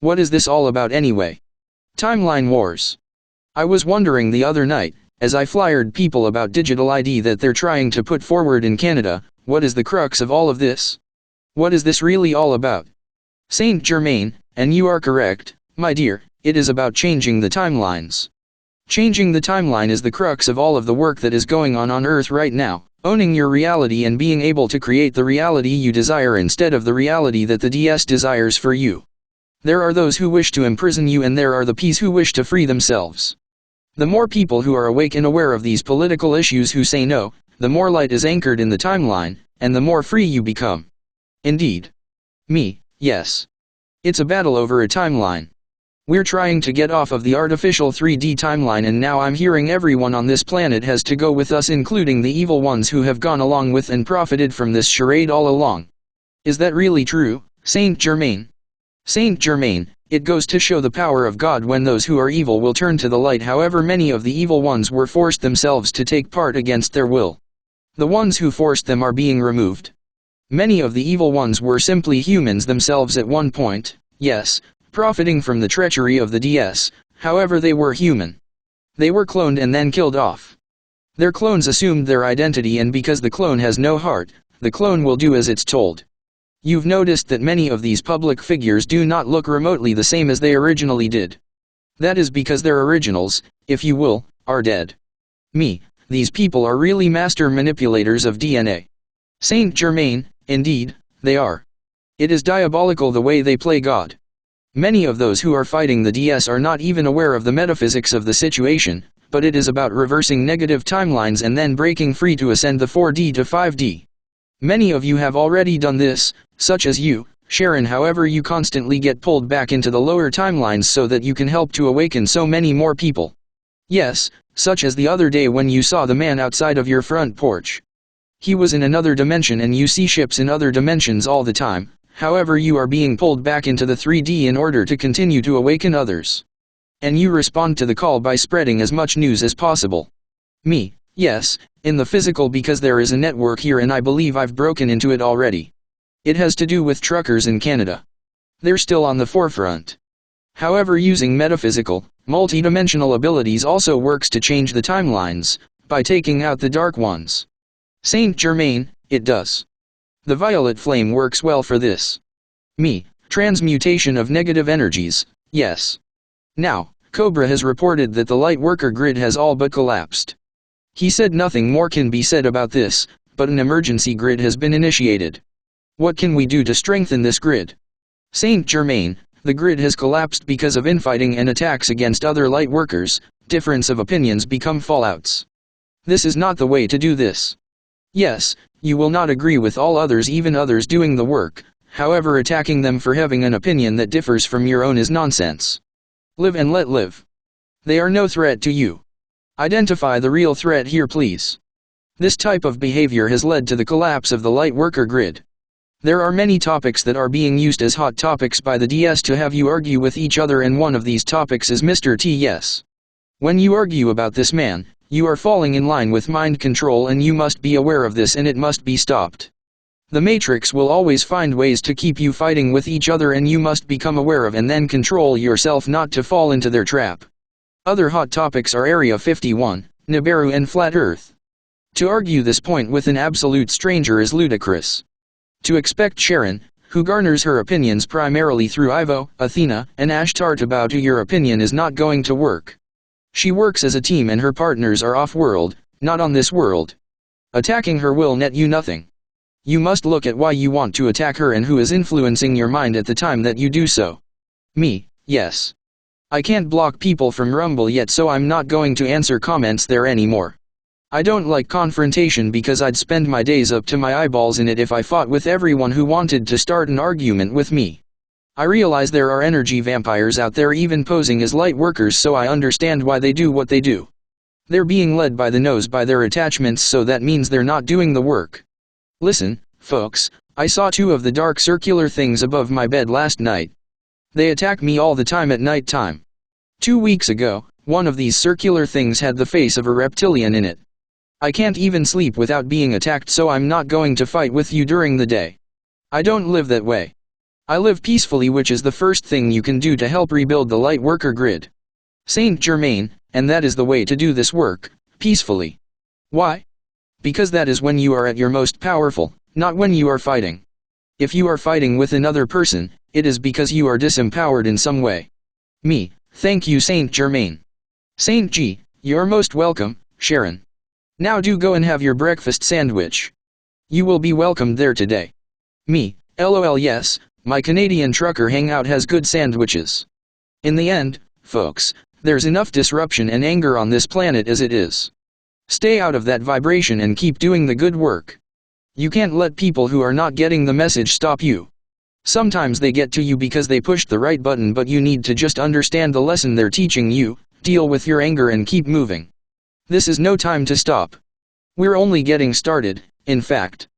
What is this all about anyway? Timeline wars. I was wondering the other night, as I flyered people about digital ID that they're trying to put forward in Canada, what is the crux of all of this? What is this really all about? Saint Germain, and you are correct, my dear, it is about changing the timelines. Changing the timeline is the crux of all of the work that is going on Earth right now, owning your reality and being able to create the reality you desire instead of the reality that the DS desires for you. There are those who wish to imprison you and there are the peas who wish to free themselves. The more people who are awake and aware of these political issues who say no, the more light is anchored in the timeline, and the more free you become. Indeed. Me, yes. It's a battle over a timeline. We're trying to get off of the artificial 3D timeline and now I'm hearing everyone on this planet has to go with us including the evil ones who have gone along with and profited from this charade all along. Is that really true, Saint Germain? Saint Germain, it goes to show the power of God when those who are evil will turn to the light. However, many of the evil ones were forced themselves to take part against their will. The ones who forced them are being removed. Many of the evil ones were simply humans themselves at one point, yes, profiting from the treachery of the DS, however they were human. They were cloned and then killed off. Their clones assumed their identity and because the clone has no heart, the clone will do as it's told. You've noticed that many of these public figures do not look remotely the same as they originally did. That is because their originals, if you will, are dead. Me, these people are really master manipulators of DNA. Saint Germain, indeed, they are. It is diabolical the way they play God. Many of those who are fighting the DS are not even aware of the metaphysics of the situation, but it is about reversing negative timelines and then breaking free to ascend the 4D to 5D. Many of you have already done this, such as you, Sharon. However, you constantly get pulled back into the lower timelines so that you can help to awaken so many more people. Yes, such as the other day when you saw the man outside of your front porch. He was in another dimension and you see ships in other dimensions all the time, however you are being pulled back into the 3D in order to continue to awaken others. And you respond to the call by spreading as much news as possible. Me, yes, in the physical because there is a network here and I believe I've broken into it already. It has to do with truckers in Canada. They're still on the forefront. However, using metaphysical, multidimensional abilities also works to change the timelines, by taking out the dark ones. Saint Germain, it does. The violet flame works well for this. Me, transmutation of negative energies, yes. Now, Cobra has reported that the light worker grid has all but collapsed. He said nothing more can be said about this, but an emergency grid has been initiated. What can we do to strengthen this grid? Saint Germain, the grid has collapsed because of infighting and attacks against other light workers. Difference of opinions become fallouts. This is not the way to do this. Yes, you will not agree with all others, even others doing the work, however attacking them for having an opinion that differs from your own is nonsense. Live and let live. They are no threat to you. Identify the real threat here, please. This type of behavior has led to the collapse of the light worker grid. There are many topics that are being used as hot topics by the DS to have you argue with each other, and one of these topics is Mr. T. Yes. When you argue about this man, you are falling in line with mind control and you must be aware of this and it must be stopped. The Matrix will always find ways to keep you fighting with each other and you must become aware of and then control yourself not to fall into their trap. Other hot topics are Area 51, Nibiru and Flat Earth. To argue this point with an absolute stranger is ludicrous. To expect Sharon, who garners her opinions primarily through Ivo, Athena, and Ashtar to bow to your opinion is not going to work. She works as a team and her partners are off-world, not on this world. Attacking her will net you nothing. You must look at why you want to attack her and who is influencing your mind at the time that you do so. Me, yes. I can't block people from Rumble yet, so I'm not going to answer comments there anymore. I don't like confrontation because I'd spend my days up to my eyeballs in it if I fought with everyone who wanted to start an argument with me. I realize there are energy vampires out there even posing as light workers, so I understand why they do what they do. They're being led by the nose by their attachments, so that means they're not doing the work. Listen, folks, I saw two of the dark circular things above my bed last night. They attack me all the time at night time. 2 weeks ago, one of these circular things had the face of a reptilian in it. I can't even sleep without being attacked, so I'm not going to fight with you during the day. I don't live that way. I live peacefully, which is the first thing you can do to help rebuild the light worker grid. Saint Germain, and that is the way to do this work, peacefully. Why? Because that is when you are at your most powerful, not when you are fighting. If you are fighting with another person, it is because you are disempowered in some way. Me, thank you Saint Germain. Saint G, you're most welcome, Sharon. Now do go and have your breakfast sandwich. You will be welcomed there today. Me, lol yes, my Canadian trucker hangout has good sandwiches. In the end, folks, there's enough disruption and anger on this planet as it is. Stay out of that vibration and keep doing the good work. You can't let people who are not getting the message stop you. Sometimes they get to you because they pushed the right button, but you need to just understand the lesson they're teaching you, deal with your anger and keep moving. This is no time to stop. We're only getting started, in fact.